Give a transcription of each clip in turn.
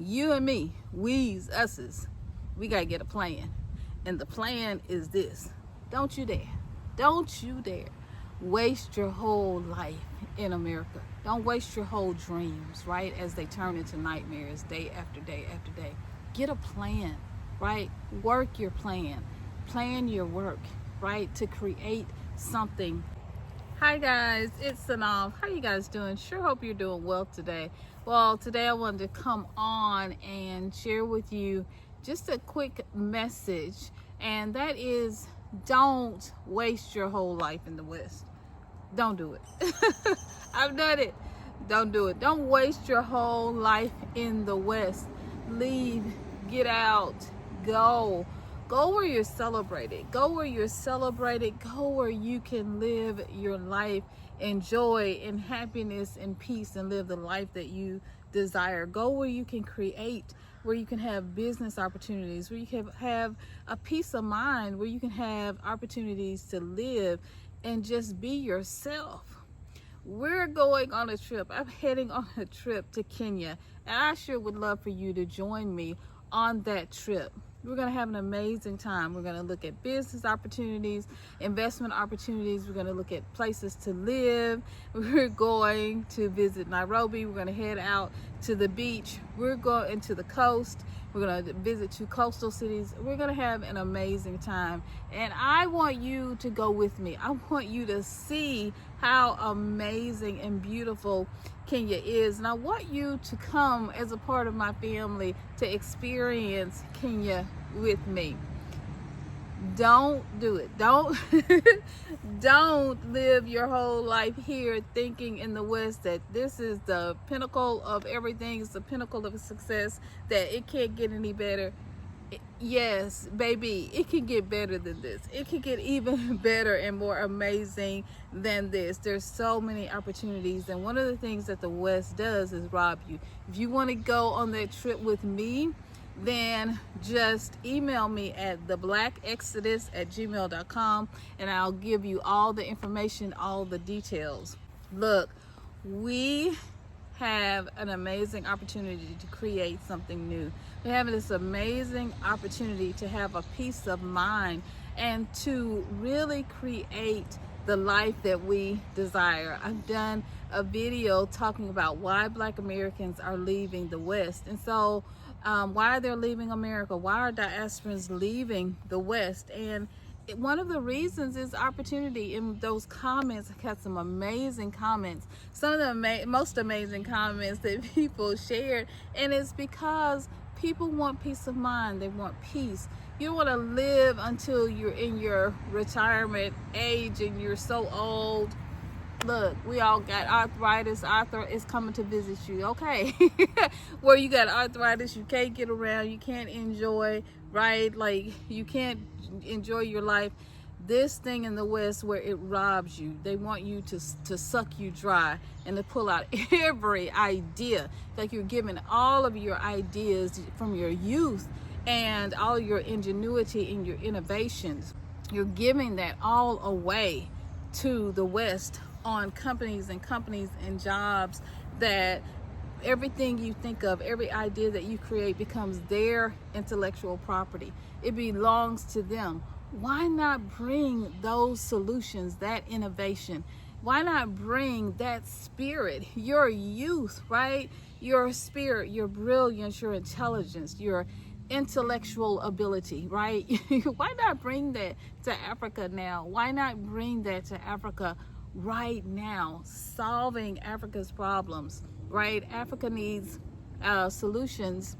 You and me, we's, us's, we gotta get a plan. And the plan is this. Don't you dare waste your whole life in America. Don't waste your whole dreams, right? As they turn into nightmares day after day after day. Get a plan, right? Work your plan. Plan your work, right? To create something. Hi guys, it's Synolve. How you guys doing? Sure hope you're doing well today. Well, today I wanted to come on and share with you just a quick message, and that is, don't waste your whole life in the West. Don't do it. I've done it. Don't do it. Don't waste your whole life in the West. Leave, get out, go. Go where you're celebrated. Go where you're celebrated. Go where you can live your life in joy and happiness and peace and live the life that you desire. Go where you can create, where you can have business opportunities, where you can have a peace of mind, where you can have opportunities to live and just be yourself. We're going on a trip. I'm heading on a trip to Kenya, and I sure would love for you to join me on that trip. We're going to have an amazing time. We're going to look at business opportunities, investment opportunities. We're going to look at places to live. We're going to visit Nairobi. We're going to head out to the beach. We're going into the coast. We're going to visit 2 coastal cities. We're going to have an amazing time. And I want you to go with me. I want you to see how amazing and beautiful Kenya is. And I want you to come as a part of my family to experience Kenya with me. Don't do it. Don't don't live your whole life here thinking in the West that this is the pinnacle of everything. It's the pinnacle of success, that it can't get any better. Yes, baby, it can get better than this. It can get even better and more amazing than this. There's so many opportunities, and one of the things that the West does is rob you. If you want to go on that trip with me, then just email me at theblackexodus@gmail.com, and I'll give you all the information, all the details. Look, we have an amazing opportunity to create something new. We're having this amazing opportunity to have a peace of mind and to really create the life that we desire. I've done a video talking about why Black Americans are leaving the West, and so why they're leaving America, why are diasporans leaving the West. And one of the reasons is opportunity. In those comments, I got some amazing comments, some of the most amazing comments that people shared, and it's because people want peace of mind. They want peace. You don't want to live until you're in your retirement age and you're so old. Look, we all got arthritis. Arthur is coming to visit you, okay? Where you got arthritis, you can't get around, you can't enjoy, right? Like, you can't enjoy your life. This thing in the West where it robs you, they want you to suck you dry and to pull out every idea. Like, you're giving all of your ideas from your youth and all your ingenuity and your innovations. You're giving that all away to the West on companies and jobs, that everything you think of, every idea that you create becomes their intellectual property. It belongs to them. Why not bring those solutions, that innovation? Why not bring that spirit, your youth, right? Your spirit, your brilliance, your intelligence, your intellectual ability, right? Why not bring that to Africa now? Why not bring that to Africa right now, solving Africa's problems, right? Africa needs solutions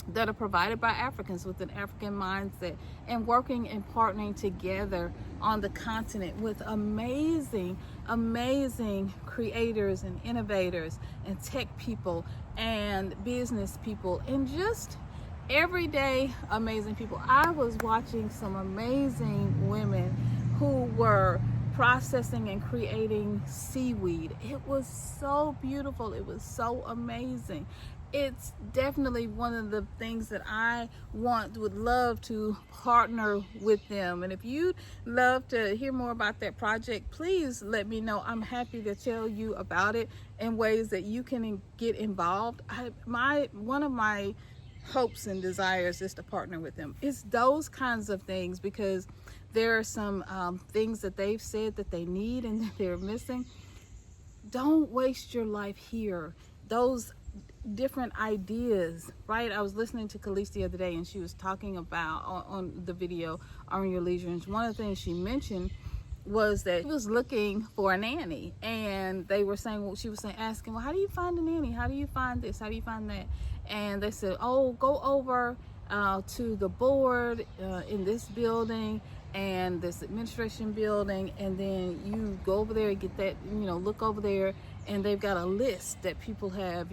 that are provided by Africans with an African mindset, and working and partnering together on the continent with amazing creators and innovators and tech people and business people and just everyday amazing people. I was watching some amazing women who were processing and creating seaweed. It was so beautiful. It was so amazing. it's definitely one of the things that I would love to partner with them. And if you'd love to hear more about that project, please let me know. I'm happy to tell you about it and ways that you can get involved. One of my hopes and desires is to partner with them. It's those kinds of things, because there are some things that they've said that they need and that they're missing. Don't waste your life here. Those different ideas, right? I was listening to Khalees the other day, and she was talking about on the video on Your Leisure, and one of the things she mentioned was that she was looking for a nanny, and they were saying, well, she was saying, asking, well, how do you find a nanny? How do you find this? How do you find that? And they said, oh, go over to the board in this building and this administration building, and then you go over there and get that, look over there, and they've got a list that people have,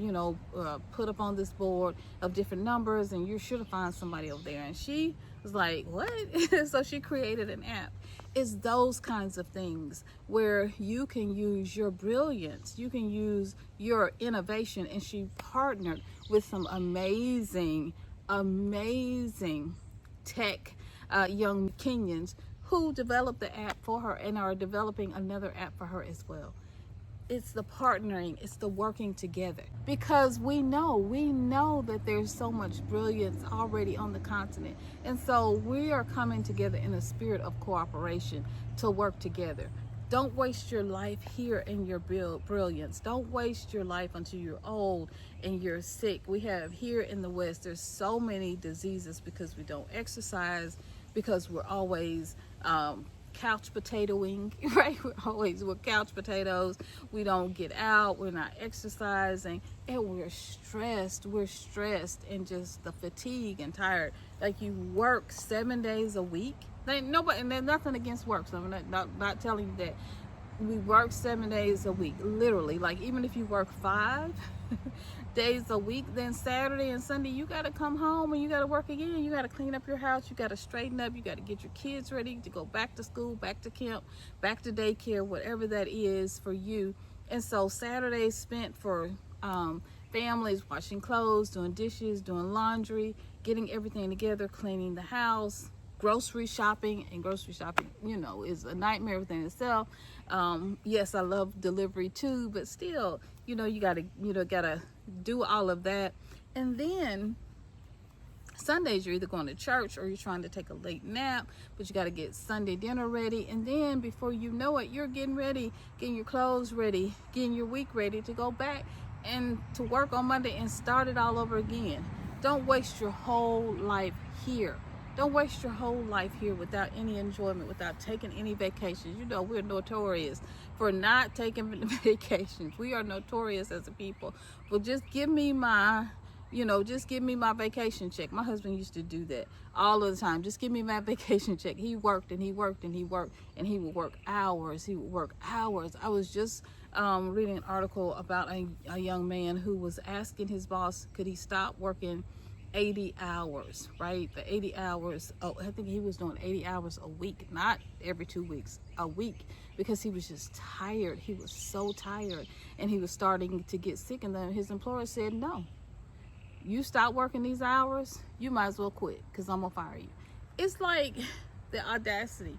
put up on this board of different numbers, and you're sure to find somebody over there. And she was like, what? So she created an app. It's those kinds of things where you can use your brilliance, you can use your innovation. And she partnered with some amazing tech young Kenyans who developed the app for her and are developing another app for her as well. It's the partnering, it's the working together, because we know that there's so much brilliance already on the continent. And so we are coming together in a spirit of cooperation to work together. Don't waste your life here in your brilliance. Don't waste your life until you're old and you're sick. We have here in the West, there's so many diseases because we don't exercise, because we're always couch potatoing, right? We're couch potatoes. We don't get out, we're not exercising, and we're stressed and just the fatigue and tired. Like, you work 7 days a week. Nobody, and there's nothing against work, so I'm not telling you that. We work 7 days a week, literally. Like, even if you work 5 days a week, then Saturday and Sunday you got to come home and you got to work again. You got to clean up your house, you got to straighten up, you got to get your kids ready to go back to school, back to camp, back to daycare, whatever that is for you. And so Saturdays spent for families washing clothes, doing dishes, doing laundry, getting everything together, cleaning the house, grocery shopping. And grocery shopping, is a nightmare within itself. Yes, I love delivery too, but still, you gotta do all of that. And then Sundays, you're either going to church or you're trying to take a late nap, but you got to get Sunday dinner ready. And then before you know it, you're getting ready, getting your clothes ready, getting your week ready to go back and to work on Monday and start it all over again. Don't waste your whole life here. Don't waste your whole life here without any enjoyment, without taking any vacations. We're notorious for not taking vacations. We are notorious as a people. Well, just give me my vacation check. My husband used to do that all of the time. Just give me my vacation check. He worked and he worked and he worked, and he would work hours. I was just reading an article about a young man who was asking his boss, could he stop working 80 hours, right? The 80 hours, I think he was doing 80 hours a week, not every 2 weeks, a week, because he was just tired. He was so tired, and he was starting to get sick. And then his employer said, no, you stop working these hours, you might as well quit, because I'm gonna fire you. It's like the audacity.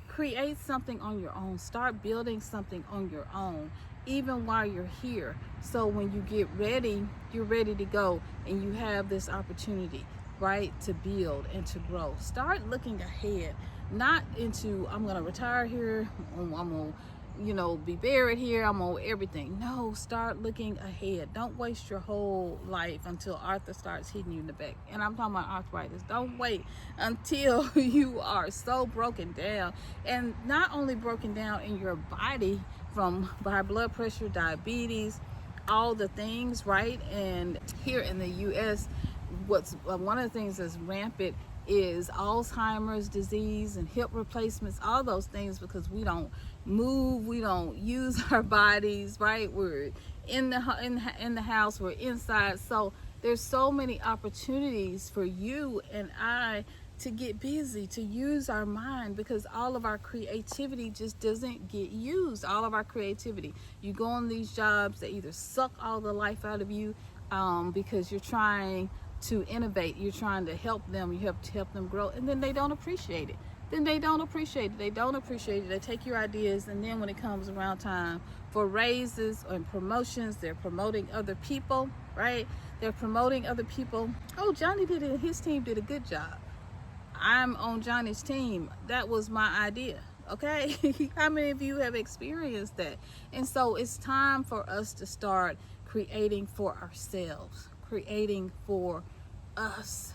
Create something on your own. Start building something on your own, even while you're here. So when you get ready, you're ready to go, and you have this opportunity, right, to build and to grow. Start looking ahead, not into, I'm gonna retire here, I'm gonna be buried here, I'm on everything. No, start looking ahead. Don't waste your whole life until Arthur starts hitting you in the back. And I'm talking about arthritis. Don't wait until you are so broken down, and not only broken down in your body from high blood pressure, diabetes, all the things, right? And here in the US, what's one of the things that's rampant is Alzheimer's disease and hip replacements, all those things, because we don't move, we don't use our bodies, right? We're in the house, we're inside. So there's so many opportunities for you and I to get busy, to use our mind, because all of our creativity just doesn't get used. All of our creativity. You go on these jobs that either suck all the life out of you, because you're trying to innovate, you're trying to help them, you have to help them grow, and then they don't appreciate it. They don't appreciate it. They take your ideas, and then when it comes around time for raises and promotions, they're promoting other people, right? They're promoting other people. Oh, Johnny did it, his team did a good job. I'm on Johnny's team. That was my idea. Okay. How many of you have experienced that? And so it's time for us to start creating for ourselves, creating for us.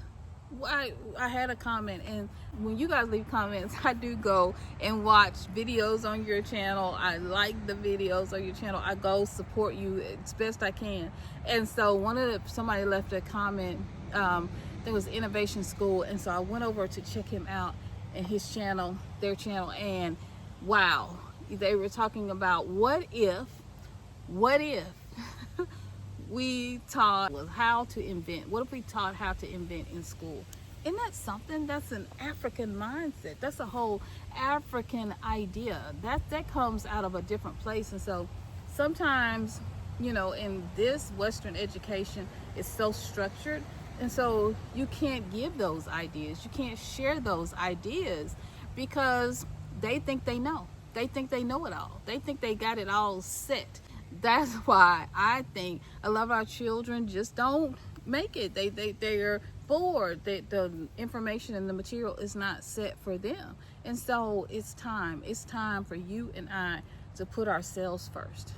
I had a comment, and when you guys leave comments, I do go and watch videos on your channel. I like the videos on your channel. I go support you as best I can. And so somebody left a comment. There was Innovation School, and so I went over to check him out and his channel, their channel, and wow, they were talking about what if we taught how to invent. What if we taught how to invent in school? Isn't that something? That's an African mindset. That's a whole African idea. That comes out of a different place. And so sometimes, in this Western education, it's so structured. And so you can't give those ideas. You can't share those ideas because they think they know. They think they know it all. They think they got it all set. That's why I think a lot of our children just don't make it. They're bored. The information and the material is not set for them. And so it's time for you and I to put ourselves first,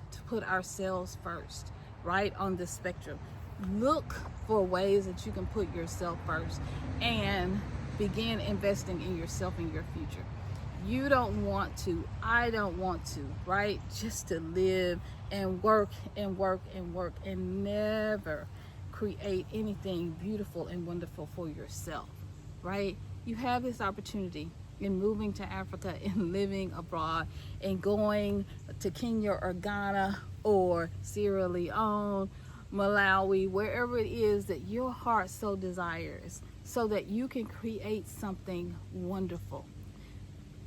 right on the spectrum. Look for ways that you can put yourself first and begin investing in yourself and your future. You don't want to, I don't want to, right? Just to live and work and never create anything beautiful and wonderful for yourself, right? You have this opportunity in moving to Africa and living abroad and going to Kenya or Ghana or Sierra Leone, Malawi, wherever it is that your heart so desires, so that you can create something wonderful.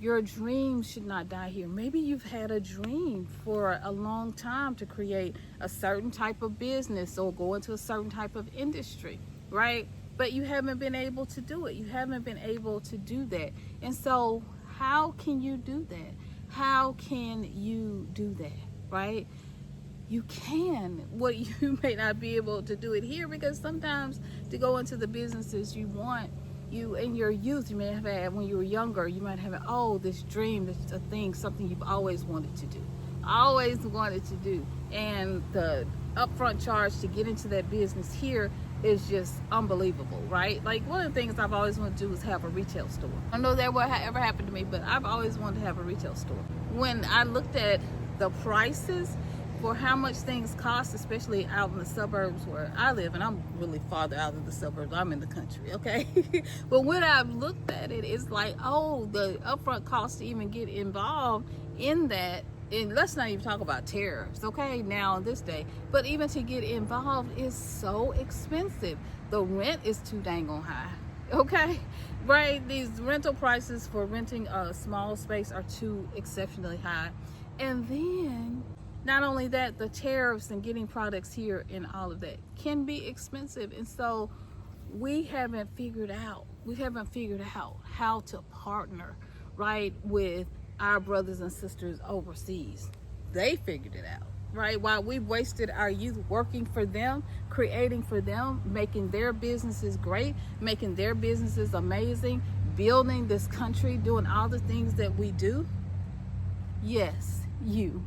Your dream should not die here. Maybe you've had a dream for a long time to create a certain type of business or go into a certain type of industry, right? But you haven't been able to do it. You haven't been able to do that. And so how can you do that? How can you do that, right? You can. What you may not be able to do it here, because sometimes to go into the businesses you want, you in your youth, you may have had when you were younger, you might have this dream, this a thing, something you've always wanted to do, and the upfront charge to get into that business here is just unbelievable, right? Like, one of the things I've always wanted to do is have a retail store. I don't know that will ever happen to me, but I've always wanted to have a retail store. When I looked at the prices for how much things cost, especially out in the suburbs where I live, and I'm really farther out in the suburbs, I'm in the country, okay? But when I've looked at it, it's like, the upfront cost to even get involved in that, and let's not even talk about tariffs, okay, now on this day, but even to get involved is so expensive. The rent is too dang on high, okay? Right, these rental prices for renting a small space are too exceptionally high. And then not only that, the tariffs and getting products here and all of that can be expensive. And so we haven't figured out how to partner, right, with our brothers and sisters overseas. They figured it out, right? While we've wasted our youth working for them, creating for them, making their businesses great, making their businesses amazing, building this country, doing all the things that we do. Yes, you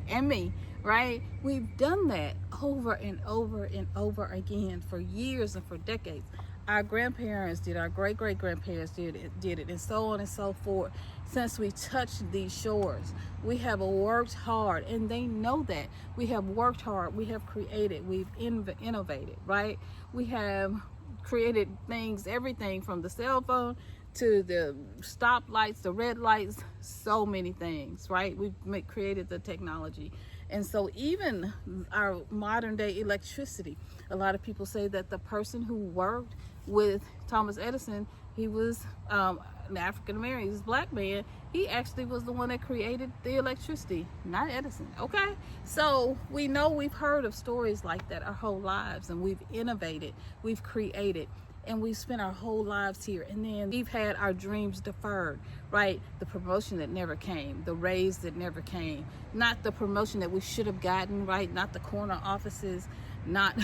and me, right? We've done that over and over and over again for years and for decades. Our grandparents did, our great-great-grandparents did it, and so on and so forth. Since we touched these shores, we have worked hard, and they know that. We have worked hard, we have created, we've innovated, right? We have created things, everything from the cell phone to the stoplights, the red lights, so many things, right? We've created the technology. And so even our modern day electricity, a lot of people say that the person who worked with Thomas Edison, he was an African American, this black man, he actually was the one that created the electricity, not Edison. Okay, so we know, we've heard of stories like that our whole lives, and we've innovated, we've created, and we've spent our whole lives here, and then we've had our dreams deferred, right? The promotion that never came, the raise that never came, not the promotion that we should have gotten, right? Not the corner offices, not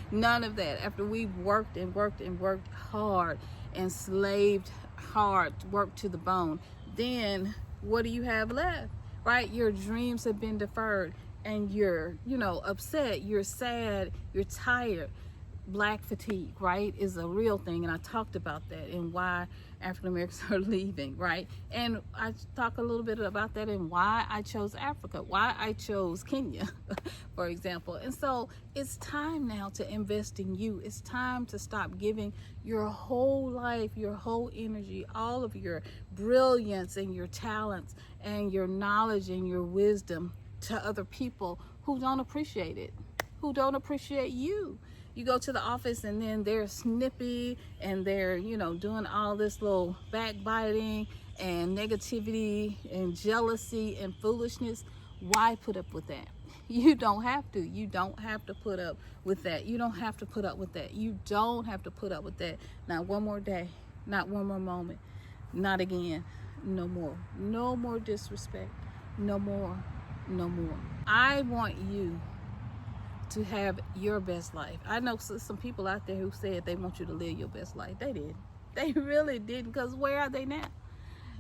none of that. After we've worked and worked and worked hard and slaved hard, worked to the bone, then what do you have left, right? Your dreams have been deferred, and you're, upset, you're sad, you're tired. Black fatigue, right, is a real thing, and I talked about that and why African Americans are leaving, right? And I talk a little bit about that and why I chose Africa, why I chose Kenya, for example. And so it's time now to invest in you. It's time to stop giving your whole life, your whole energy, all of your brilliance and your talents and your knowledge and your wisdom to other people who don't appreciate it, who don't appreciate you. You go to the office and then they're snippy and they're, doing all this little backbiting and negativity and jealousy and foolishness. Why put up with that? You don't have to. You don't have to put up with that. You don't have to put up with that. You don't have to put up with that. Not one more day, not one more moment, not again, no more. No more disrespect, no more, no more. I want you to have your best life. I know some people out there who said they want you to live your best life. They did. They really didn't, because where are they now?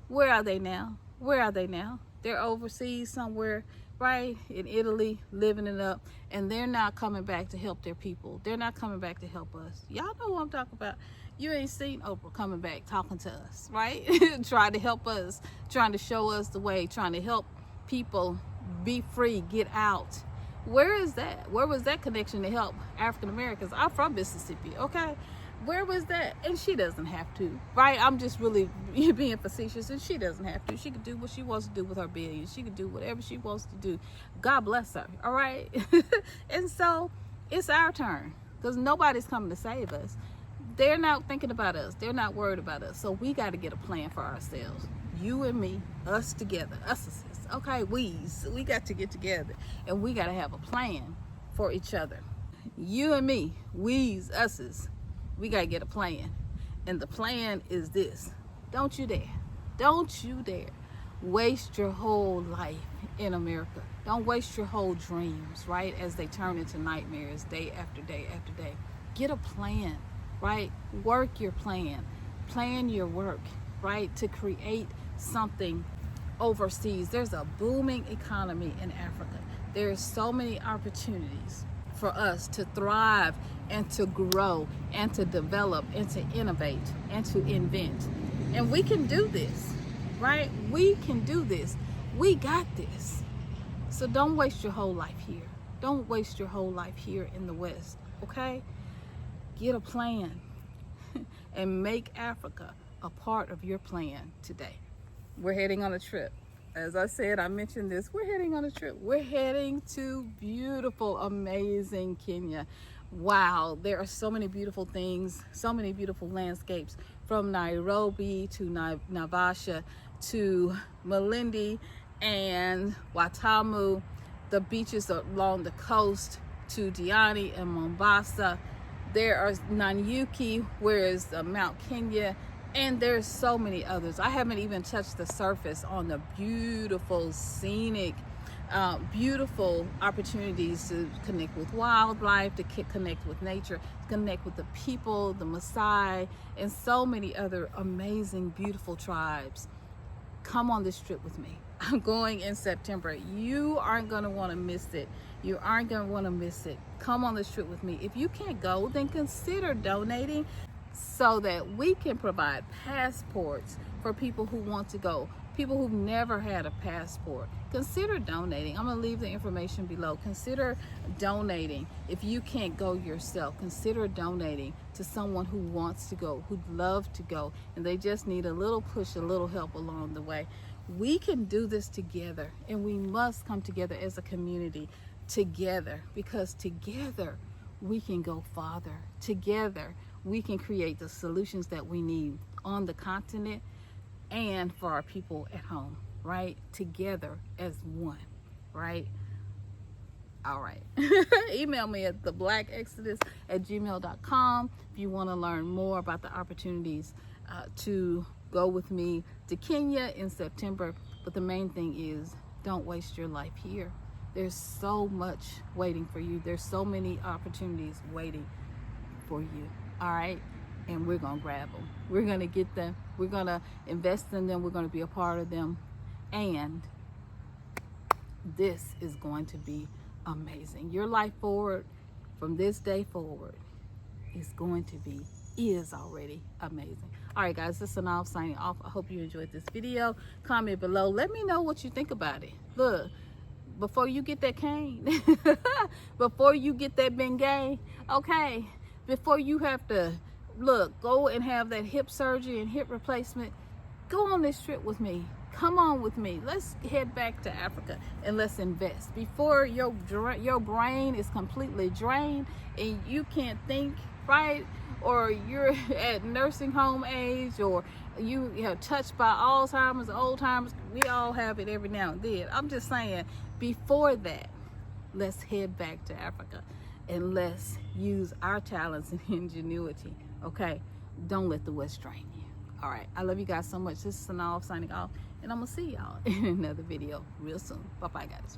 Where are they now? Where are they now? They're overseas somewhere, right? In Italy, living it up, and they're not coming back to help their people. They're not coming back to help us. Y'all know what I'm talking about. You ain't seen Oprah coming back talking to us, right? Trying to help us, trying to show us the way, trying to help people be free, get out. Where is that? Where was that connection to help African Americans? I'm from Mississippi, okay? Where was that? And she doesn't have to, right? I'm just really being facetious, and she doesn't have to. She could do what she wants to do with her billions. She could do whatever she wants to do. God bless her, all right? And so it's our turn, because nobody's coming to save us. They're not thinking about us. They're not worried about us. So we got to get a plan for ourselves. You and me, us together, us. Okay, we got to get together, and we got to have a plan for each other. You and me, us, we got to get a plan. And the plan is this: don't you dare waste your whole life in America. Don't waste your whole dreams, right, as they turn into nightmares day after day after day. Get a plan, right? Work your plan your work, right, to create something overseas. There's a booming economy in Africa. There's so many opportunities for us to thrive and to grow and to develop and to innovate and to invent. And we can do this, right? We can do this. We got this. So don't waste your whole life here. Don't waste your whole life here in the West, okay? Get a plan and make Africa a part of your plan today. We're heading on a trip. As I said, I mentioned this, we're heading on a trip. We're heading to beautiful, amazing Kenya. Wow, there are so many beautiful things, so many beautiful landscapes, from Nairobi to Naivasha to Malindi and Watamu, the beaches along the coast to Diani and Mombasa. There are Nanyuki, where is Mount Kenya, and there's so many others. I haven't even touched the surface on the beautiful, scenic, beautiful opportunities to connect with wildlife, to connect with nature, to connect with the people, the Maasai, and so many other amazing, beautiful tribes. Come on this trip with me. I'm going in September. You aren't going to want to miss it. You aren't going to want to miss it. Come on this trip with me. If you can't go, then consider donating so that we can provide passports for people who want to go, people who've never had a passport. Consider donating. I'm going to leave the information below. Consider donating. If you can't go yourself, consider donating to someone who wants to go, who'd love to go, and they just need a little push, a little help along the way. We can do this together, and we must come together as a community together, because together we can go farther. Together we can create the solutions that we need on the continent, and for our people at home, right? Together as one, right? All right. Email me at theblackexodus@gmail.com if you want to learn more about the opportunities to go with me to Kenya in September. But the main thing is, don't waste your life here. There's so much waiting for you. There's so many opportunities waiting for you. All right. And we're going to grab them. We're going to get them. We're going to invest in them. We're going to be a part of them. And this is going to be amazing. Your life forward from this day forward is already amazing. All right, guys, this is Synolve signing off. I hope you enjoyed this video. Comment below. Let me know what you think about it. Look, before you get that cane, before you get that Bengay, okay, before you have to go and have that hip surgery and hip replacement, go on this trip with me. Come on with me. Let's head back to Africa and let's invest before your brain is completely drained and you can't think right, or you're at nursing home age, or you have touched by Alzheimer's, old timers. We all have it every now and then. I'm just saying, before that, let's head back to Africa and let's use our talents and ingenuity. Okay, don't let the West drain you. All right, I love you guys so much. This is Synolve signing off, and I'm gonna see y'all in another video real soon. Bye bye, guys.